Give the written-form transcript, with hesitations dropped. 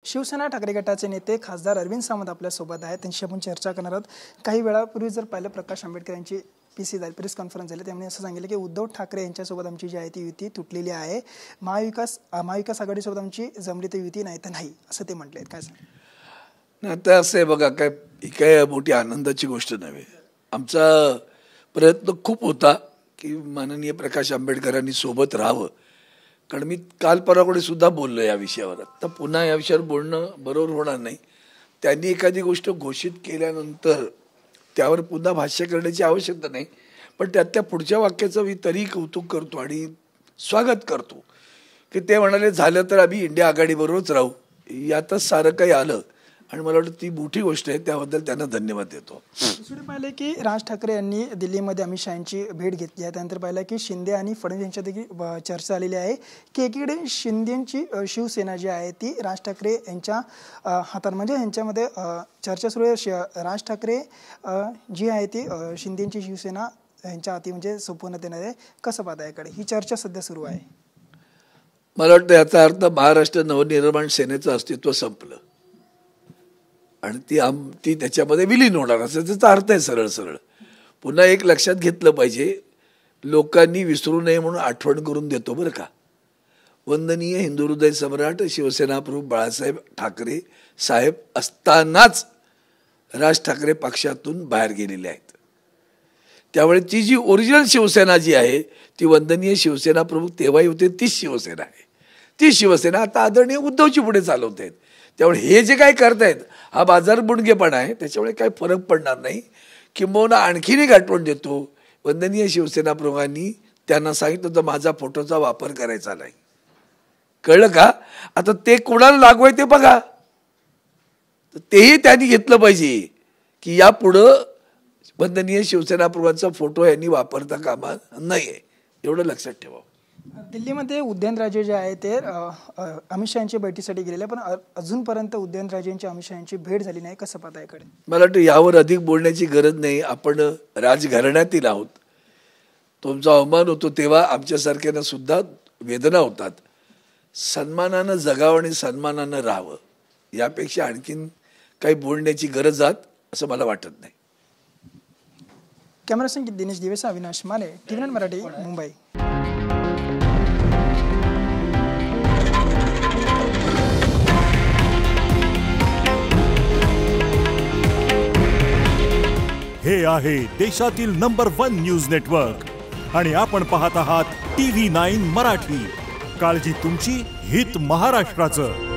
शिवसेना ठाकरे गटाचे नेते खासदार अरविंद सावंत आपल्या सोबत आहेत. त्यांची आपण चर्चा करणार आहोत. काही वेळापूर्वी जर पाहिलं प्रकाश आंबेडकर यांची पीसी झाली प्रेस कॉन्फरन्स झाली, त्यामुळे असं सांगितलं की उद्धव ठाकरे यांच्यासोबत आमची जी आहे ती युती तुटलेली आहे. महाविकास आघाडीसोबत आमची जमली तर युती नाही तर नाही असं ते म्हटले. काय सांग आता असं आहे बघा, काय मोठी आनंदाची गोष्ट नव्हे. आमचा प्रयत्न खूप होता की माननीय प्रकाश आंबेडकरांनी सोबत राहावं, कारण मी काल परवाकडे सुद्धा बोललो या विषयावर. आता पुन्हा या विषयावर बोलणं बरोबर होणार नाही. त्यांनी एखादी गोष्ट घोषित केल्यानंतर त्यावर पुन्हा भाष्य करण्याची आवश्यकता नाही, पण त्यातल्या पुढच्या वाक्याचं मी तरी कौतुक करतो आणि स्वागत करतो की ते म्हणाले झालं तर आम्ही इंडिया आघाडीबरोबरच राहू. यातच सारं काही आलं आणि मला वाटतं ती मोठी गोष्ट आहे. त्याबद्दल त्यांना धन्यवाद देतो. दुसरे पाहिले की राज ठाकरे यांनी दिल्लीमध्ये अमित शहा यांची भेट घेतली आहे. त्यानंतर पाहिलं की शिंदे आणि फडणवीस यांच्या देखील चर्चा आलेली आहे की एकीकडे शिंदेची शिवसेना जी आहे ती राज ठाकरे यांच्या हातात, म्हणजे यांच्यामध्ये चर्चा सुरू आहे. राज ठाकरे जी आहे ती शिंदेची शिवसेना यांच्या हाती म्हणजे सोपवण्यात येणार आहे. कसं पाहता याकडे? ही चर्चा सध्या सुरू आहे. मला वाटतं याचा अर्थ महाराष्ट्र नवनिर्माण सेनेचं अस्तित्व संपलं आणि ती त्याच्यामध्ये विलीन होणार असं त्याचा अर्थ आहे. सरळ सरळ पुन्हा एक लक्षात घेतलं पाहिजे, लोकांनी विसरू नये म्हणून आठवण करून देतो बरं का. वंदनीय हिंदू हृदय सम्राट शिवसेना प्रमुख बाळासाहेब ठाकरे साहेब असतानाच राज ठाकरे पक्षातून बाहेर गेलेले आहेत. त्यामुळे ती जी ओरिजिनल शिवसेना जी आहे ती वंदनीय शिवसेना प्रमुख तेव्हाही होते, तीच शिवसेना आहे. ती शिवसेना आता आदरणीय उद्धवची पुढे चालवत आहेत. त्यामुळे हे जे काय करतायत हा बाजार बुणगेपणा आहे. त्याच्यामुळे काही फरक पडणार नाही. किंबहुना आणखीन एक आठवण देतो, वंदनीय शिवसेना प्रमुखांनी त्यांना सांगितलं होतं माझा फोटोचा वापर करायचा नाही. कळलं का? आता ते कोणाला लागू आहे ते बघा. तेही त्यांनी घेतलं पाहिजे की यापुढं वंदनीय शिवसेना प्रमुखांचा फोटो यांनी वापरता कामा नाहीये, एवढं लक्षात ठेवा. दिल्लीमध्ये उदयनराजे जे आहे ते अमित शहा यांच्या भेटीसाठी गेलेले, पण अजूनपर्यंत उदयनराजे यांची अमित शहा यांची भेट झाली नाही. कसं पाहता याकडे? मला वाटतं यावर अधिक बोलण्याची गरज नाही. आपण राजघराण्यातील आहोत. तुमचा अवमान होतो तेव्हा आमच्यासारख्यांना सुद्धा वेदना होतात. सन्मानानं जगावं आणि सन्मानानं राहावं, यापेक्षा आणखीन काही बोलण्याची गरज आहे असं मला वाटत नाही. कॅमेरा संगीत दिनेश दिवेस, अविनाश माने, TV9 मराठी, मुंबई. हे आहे देशातील नंबर 1 न्यूज नेटवर्क आणि आपण पाहत आहात TV9 मराठी. काळजी तुमची, हित महाराष्ट्राचं.